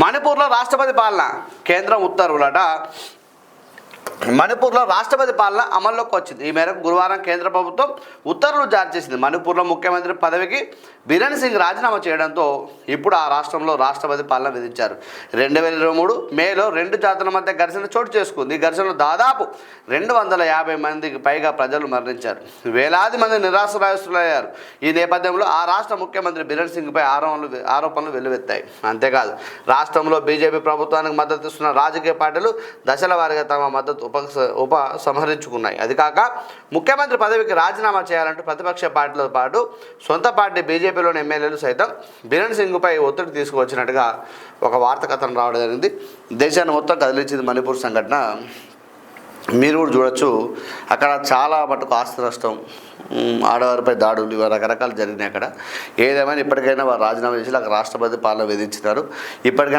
మణిపూర్లో రాష్ట్రపతి పాలన కేంద్రం ఉత్తర్వులట. మణిపూర్లో రాష్ట్రపతి పాలన అమల్లోకి వచ్చింది. ఈ మేరకు గురువారం కేంద్ర ప్రభుత్వం ఉత్తర్వులు జారీ చేసింది. మణిపూర్లో ముఖ్యమంత్రి పదవికి బిరెన్ సింగ్ రాజీనామా చేయడంతో ఇప్పుడు ఆ రాష్ట్రంలో రాష్ట్రపతి పాలన విధించారు. 2023 మేలో రెండు జాతుల మధ్య ఘర్షణ చోటు చేసుకుంది. ఈ ఘర్షణలో దాదాపు 250 మందికి పైగా ప్రజలు మరణించారు. వేలాది మంది నిరాశ్రయస్తులయ్యారు. ఈ నేపథ్యంలో ఆ రాష్ట్ర ముఖ్యమంత్రి బిరెన్ సింగ్పై ఆరోపణలు వెల్లువెత్తాయి. అంతేకాదు రాష్ట్రంలో బీజేపీ ప్రభుత్వానికి మద్దతు ఇస్తున్న రాజకీయ పార్టీలు దశల వారీగా తమ మద్దతు ఉపసంహరించుకున్నాయి. అది కాక ముఖ్యమంత్రి పదవికి రాజీనామా చేయాలంటూ ప్రతిపక్ష పార్టీలతో పాటు సొంత పార్టీ బీజేపీలోని ఎమ్మెల్యేలు సైతం బిరెన్ సింగ్పై ఒత్తిడి తీసుకువచ్చినట్టుగా ఒక వార్త కథనం రావడం జరిగింది. దేశాన్ని మొత్తం కదిలించింది మణిపూర్ సంఘటన. మీరు కూడా చూడొచ్చు, అక్కడ చాలా మటుకు ఆస్తి నష్టం, ఆడవారిపై దాడులు, ఇవి రకరకాలు జరిగినాయి అక్కడ. ఏదేమైనా ఇప్పటికైనా వారు రాజీనామా చేసి అక్కడ రాష్ట్రపతి పాలన విధించినారు. ఇప్పటికైనా